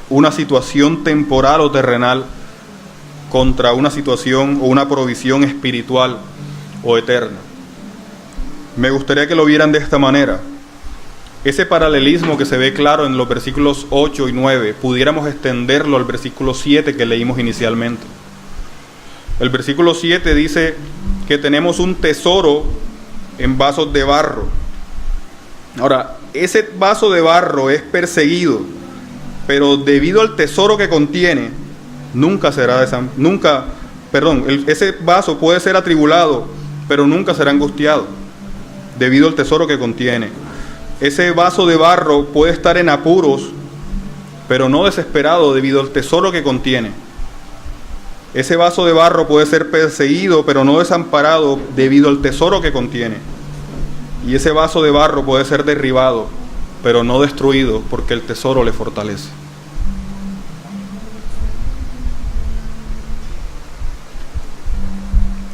una situación temporal o terrenal contra una situación o una provisión espiritual o eterna. Me gustaría que lo vieran de esta manera. Ese paralelismo que se ve claro en los versículos 8 y 9, pudiéramos extenderlo al versículo 7 que leímos inicialmente. El versículo 7 dice que tenemos un tesoro en vasos de barro. Ahora, ese vaso de barro es perseguido, pero debido al tesoro que contiene, ese vaso puede ser atribulado, pero nunca será angustiado, debido al tesoro que contiene. Ese vaso de barro puede estar en apuros, pero no desesperado debido al tesoro que contiene. Ese vaso de barro puede ser perseguido, pero no desamparado debido al tesoro que contiene. Y ese vaso de barro puede ser derribado, pero no destruido porque el tesoro le fortalece.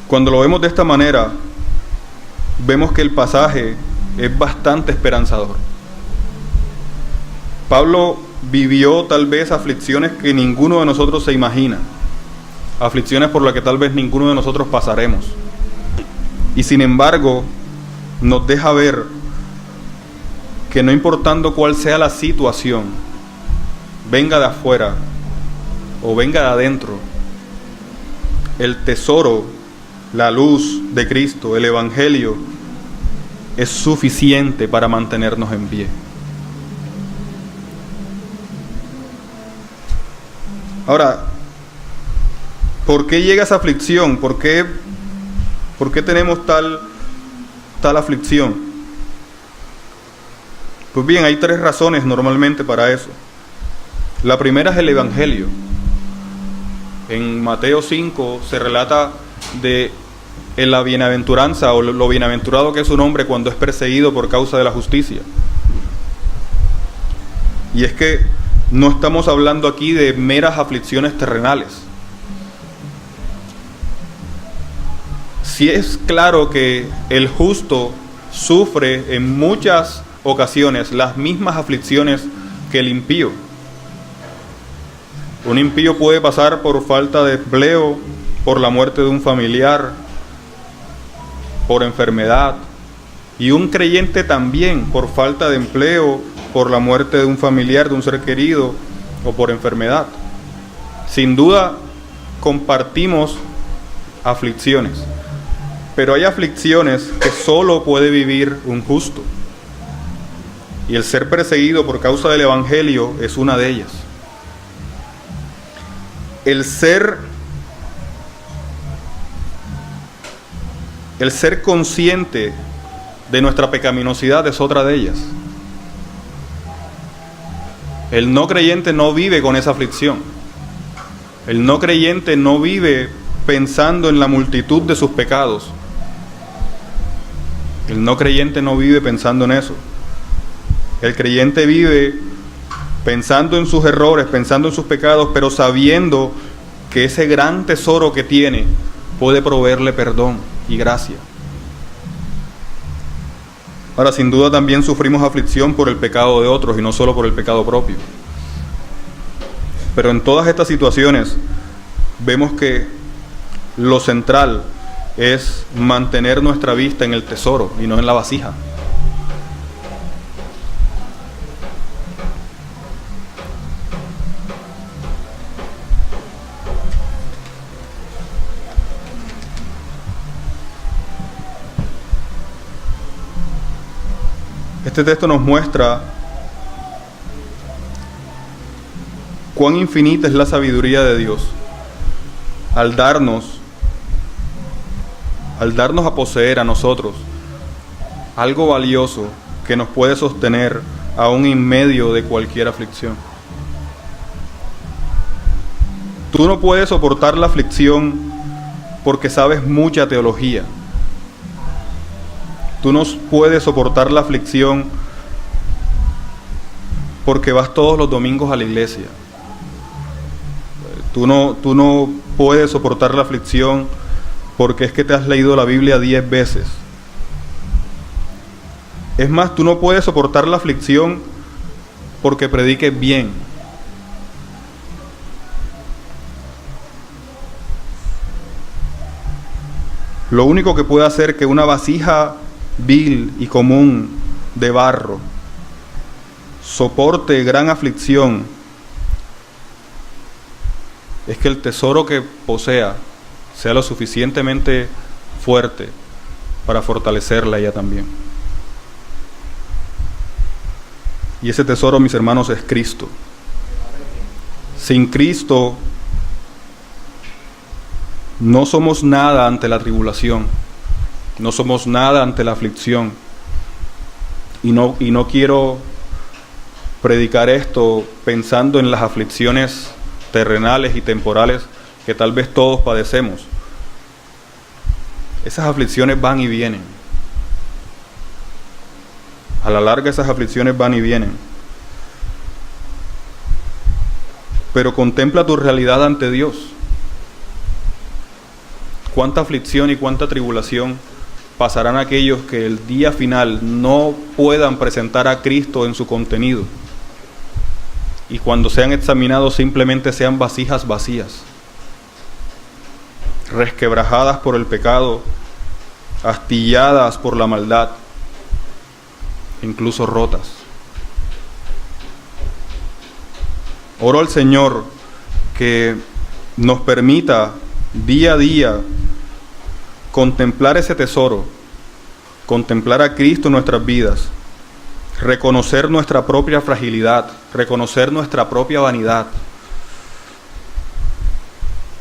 Cuando lo vemos de esta manera, vemos que el pasaje es bastante esperanzador. Pablo vivió tal vez aflicciones que ninguno de nosotros se imagina, aflicciones por las que tal vez ninguno de nosotros pasaremos, y sin embargo nos deja ver que no importando cuál sea la situación, venga de afuera o venga de adentro, el tesoro, la luz de Cristo, el Evangelio, es suficiente para mantenernos en pie. Ahora, ¿por qué llega esa aflicción? ¿Por qué tenemos tal aflicción? Pues bien, hay tres razones normalmente para eso. La primera es el Evangelio. En Mateo 5 se relata de la bienaventuranza o lo bienaventurado que es un hombre cuando es perseguido por causa de la justicia. Y es que no estamos hablando aquí de meras aflicciones terrenales. Sí es claro que el justo sufre en muchas ocasiones las mismas aflicciones que el impío. Un impío puede pasar por falta de empleo, por la muerte de un familiar, por enfermedad, Y un creyente también, por falta de empleo, por la muerte de un familiar, de un ser querido o por enfermedad. Sin duda compartimos aflicciones, pero hay aflicciones que solo puede vivir un justo. Y el ser perseguido por causa del Evangelio es una de ellas. El ser consciente de nuestra pecaminosidad es otra de ellas. El no creyente no vive con esa aflicción. El no creyente no vive pensando en la multitud de sus pecados. El no creyente no vive pensando en eso. El creyente vive pensando en sus errores, pensando en sus pecados, pero sabiendo que ese gran tesoro que tiene puede proveerle perdón y gracia. Ahora, sin duda también sufrimos aflicción por el pecado de otros y no solo por el pecado propio. Pero en todas estas situaciones vemos que lo central es mantener nuestra vista en el tesoro y no en la vasija. Este texto nos muestra cuán infinita es la sabiduría de Dios al darnos a poseer a nosotros algo valioso que nos puede sostener aún en medio de cualquier aflicción. Tú no puedes soportar la aflicción porque sabes mucha teología. Tú no puedes soportar la aflicción porque vas todos los domingos a la iglesia. Tú no puedes soportar la aflicción porque es que te has leído la Biblia 10 veces. Es más, tú no puedes soportar la aflicción porque prediques bien. Lo único que puede hacer que una vasija vil y común de barro soporte gran aflicción es que el tesoro que posea sea lo suficientemente fuerte para fortalecerla ella también. Y ese tesoro, mis hermanos, es Cristo. Sin Cristo no somos nada ante la tribulación, no somos nada ante la aflicción. Y no quiero predicar esto pensando en las aflicciones terrenales y temporales que tal vez todos padecemos. Esas aflicciones van y vienen. A la larga esas aflicciones van y vienen. Pero contempla tu realidad ante Dios. Cuánta aflicción y cuánta tribulación pasarán aquellos que el día final no puedan presentar a Cristo en su contenido. Y cuando sean examinados simplemente sean vasijas vacías, resquebrajadas por el pecado, astilladas por la maldad, incluso rotas. Oro al Señor que nos permita día a día contemplar ese tesoro, contemplar a Cristo en nuestras vidas, reconocer nuestra propia fragilidad, reconocer nuestra propia vanidad,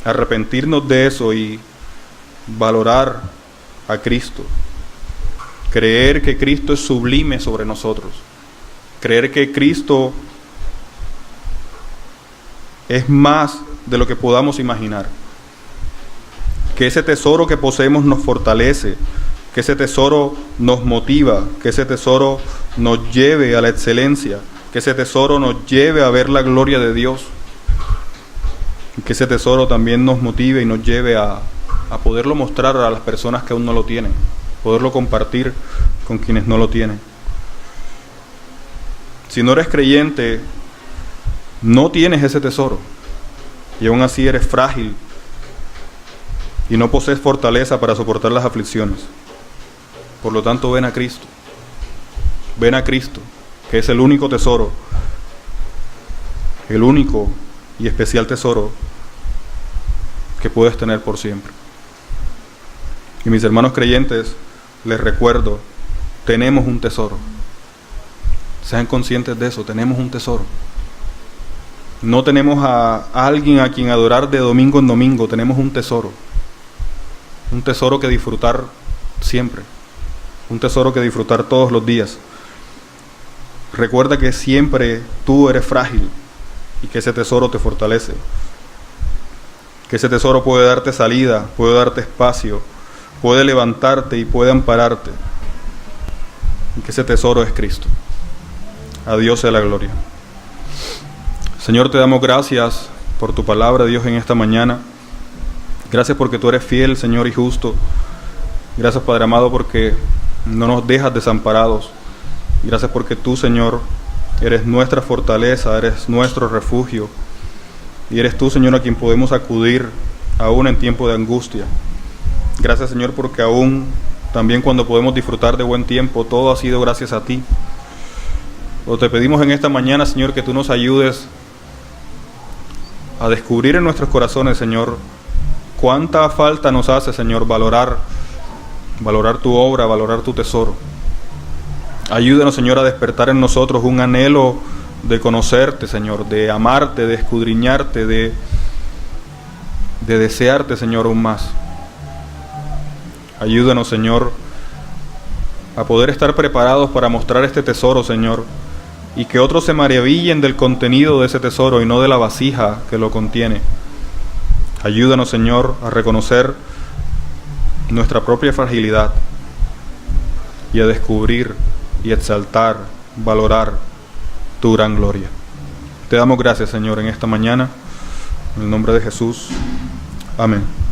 arrepentirnos de eso y valorar a Cristo, creer que Cristo es sublime sobre nosotros, creer que Cristo es más de lo que podamos imaginar, que ese tesoro que poseemos nos fortalece, que ese tesoro nos motiva, que ese tesoro nos lleve a la excelencia, que ese tesoro nos lleve a ver la gloria de Dios, y que ese tesoro también nos motive y nos lleve a poderlo mostrar a las personas que aún no lo tienen, poderlo compartir con quienes no lo tienen. Si no eres creyente, no tienes ese tesoro, y aún así eres frágil y no posees fortaleza para soportar las aflicciones. Por lo tanto, ven a Cristo. Ven a Cristo, que es el único tesoro, el único y especial tesoro que puedes tener por siempre. Y mis hermanos creyentes, les recuerdo, tenemos un tesoro. Sean conscientes de eso, tenemos un tesoro. No tenemos a alguien a quien adorar de domingo en domingo, tenemos un tesoro. Un tesoro que disfrutar siempre. Un tesoro que disfrutar todos los días. Recuerda que siempre tú eres frágil y que ese tesoro te fortalece. Que ese tesoro puede darte salida, puede darte espacio, puede levantarte y puede ampararte. Y que ese tesoro es Cristo. A Dios sea la gloria. Señor, te damos gracias por tu palabra, Dios, en esta mañana. Gracias porque tú eres fiel, Señor, y justo. Gracias, Padre amado, porque no nos dejas desamparados. Gracias porque tú, Señor, eres nuestra fortaleza, eres nuestro refugio. Y eres tú, Señor, a quien podemos acudir aún en tiempo de angustia. Gracias, Señor, porque aún también cuando podemos disfrutar de buen tiempo, todo ha sido gracias a ti. Pero te pedimos en esta mañana, Señor, que tú nos ayudes a descubrir en nuestros corazones, Señor, cuánta falta nos hace, Señor, valorar tu obra, valorar tu tesoro. Ayúdanos, Señor, a despertar en nosotros un anhelo de conocerte, Señor, de amarte, de escudriñarte, de desearte, Señor, aún más. Ayúdanos, Señor, a poder estar preparados para mostrar este tesoro, Señor, y que otros se maravillen del contenido de ese tesoro y no de la vasija que lo contiene. Ayúdanos, Señor, a reconocer nuestra propia fragilidad y a descubrir y exaltar, valorar tu gran gloria. Te damos gracias, Señor, en esta mañana. En el nombre de Jesús. Amén.